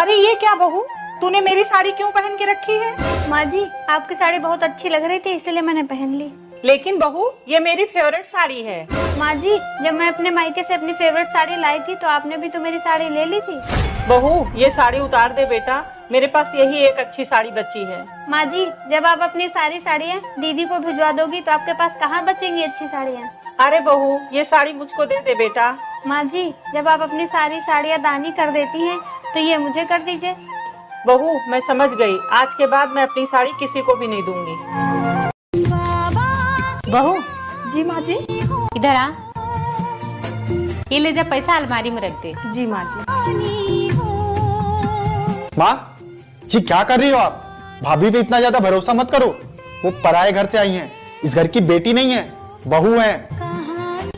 अरे ये क्या बहू, तूने मेरी साड़ी क्यों पहन के रखी है? माँ जी, आपकी साड़ी बहुत अच्छी लग रही थी इसलिए मैंने पहन ली। लेकिन बहू, ये मेरी फेवरेट साड़ी है। माँ जी, जब मैं अपने मायके से अपनी फेवरेट साड़ी लाई थी तो आपने भी तो मेरी साड़ी ले ली थी। बहू, ये साड़ी उतार दे बेटा, मेरे पास यही एक अच्छी साड़ी बची है। माँ जी, जब आप अपनी सारी साड़ियाँ दीदी को भिजवा दोगी तो आपके पास कहाँ बचेंगी अच्छी साड़ियाँ? अरे बहू, ये साड़ी मुझको दे दे बेटा। माँ जी, जब आप अपनी सारी साड़ियाँ दानी कर देती हैं तो ये मुझे कर दीजिए। बहू, मैं समझ गई, आज के बाद मैं अपनी साड़ी किसी को भी नहीं दूंगी। बहू। जी माँ जी। इधर आ, ये ले जा, पैसा अलमारी में रख दे। जी माँ जी। माँ जी, क्या कर रही हो आप? भाभी पे इतना ज्यादा भरोसा मत करो, वो पराये घर से आई हैं, इस घर की बेटी नहीं है, बहू है।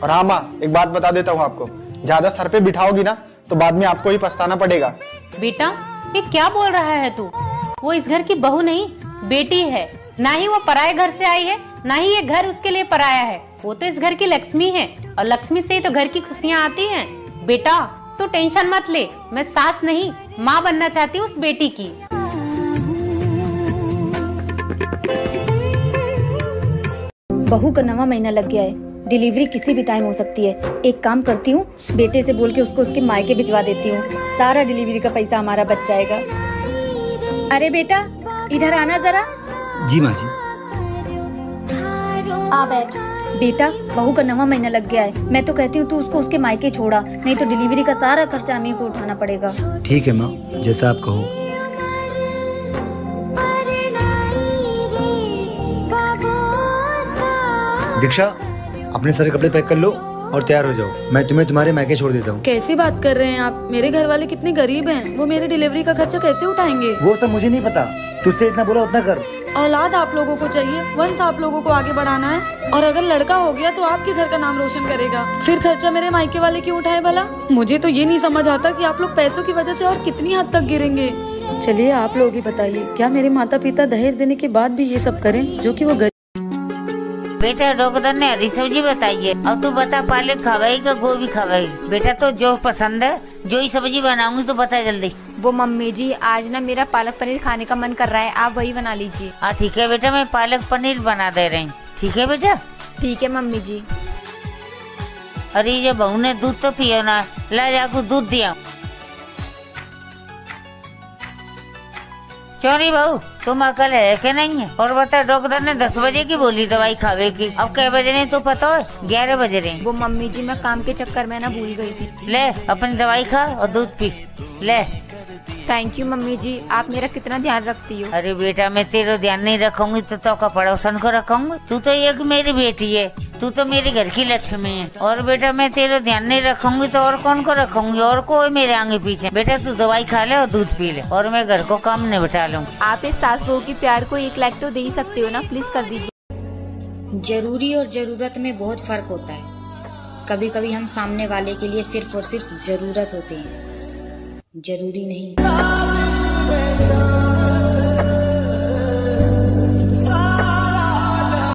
और हाँ माँ, एक बात बता देता हूँ आपको, ज्यादा सर पे बिठाओगी ना तो बाद में आपको ही पछताना पड़ेगा। बेटा, ये क्या बोल रहा है तू? वो इस घर की बहू नहीं, बेटी है। ना ही वो पराये घर से आई है, ना ही ये घर उसके लिए पराया है। वो तो इस घर की लक्ष्मी है, और लक्ष्मी से ही तो घर की खुशियाँ आती हैं। बेटा, तू टेंशन मत ले, मैं सास नहीं माँ बनना चाहती हूँ उस बेटी की। बहू का 9वां महीना लग गया है, डिलीवरी किसी भी टाइम हो सकती है। एक काम करती हूँ, बेटे से बोल के उसको उसके मायके भिजवा देती हूँ, सारा डिलीवरी का पैसा हमारा बच जाएगा। अरे बेटा, इधर आना जरा। जी माँ जी। आ बैठ। बेटा, बहू का 9वां महीना लग गया है, मैं तो कहती हूँ तू उसको उसके मायके छोड़ा, नहीं तो डिलीवरी का सारा खर्चा हमें को उठाना पड़ेगा। ठीक है माँ, जैसा आप कहो। दीक्षा, अपने सारे कपड़े पैक कर लो और तैयार हो जाओ, मैं तुम्हें तुम्हारे मायके छोड़ देता हूँ। कैसी बात कर रहे हैं आप? मेरे घर वाले कितने गरीब हैं, वो मेरे डिलीवरी का खर्चा कैसे उठाएंगे? वो सब मुझे नहीं पता, तुझसे इतना बोला उतना कर। औलाद आप लोगों को चाहिए, वंश आप लोगों को आगे बढ़ाना है, और अगर लड़का हो गया तो आपके घर का नाम रोशन करेगा। फिर खर्चा मेरे मायके वाले क्यों उठाए भला? मुझे तो ये नहीं समझ आता कि आप लोग पैसों की वजह से और कितनी हद तक गिरेंगे। चलिए आप लोग ही बताइए, क्या मेरे माता पिता दहेज देने के बाद भी ये सब करें जो कि वो बेटा, डॉक्टर ने हरी सब्जी बताई है, अब तू बता पालक खावाई का गोभी खावाई? बेटा, तो जो पसंद है, जो ही सब्जी बनाऊंगी तो बता जल्दी। वो मम्मी जी, आज ना मेरा पालक पनीर खाने का मन कर रहा है, आप वही बना लीजिए। हाँ ठीक है बेटा, मैं पालक पनीर बना दे रही हूँ। ठीक है बेटा? ठीक है मम्मी जी। अरे ये बहू ने दूध तो पियो ना, ला जाकर दूध दिया। चोरी बहू, तुम अकल है कि नहीं है? और बता, डॉक्टर ने 10 बजे की बोली दवाई खावे की, अब कै बजे नहीं तो पता है? 11 बजे रहे। वो मम्मी जी, मैं काम के चक्कर में ना भूल गई थी। ले अपनी दवाई खा और दूध पी ले। थैंक यू मम्मी जी, आप मेरा कितना ध्यान रखती हो। अरे बेटा, मैं तेरा ध्यान नहीं रखूंगी तो का पड़ोसन को रखूंगी? तू तो एक मेरी बेटी है, तू तो मेरे घर की लक्ष्मी है। और बेटा, मैं तेरा ध्यान नहीं रखूंगी तो और कौन को रखूंगी? और कोई मेरे आगे पीछे। बेटा, तू दवाई खा ले और दूध पी ले, और मैं घर को काम निपटा लूंगी। आप इस सास बहू की प्यार को 1 लाख तो दे ही सकते हो ना, प्लीज कर दीजिए। जरूरी और जरूरत में बहुत फर्क होता है। कभी कभी हम सामने वाले के लिए सिर्फ और सिर्फ जरूरत होते हैं, जरूरी नहीं।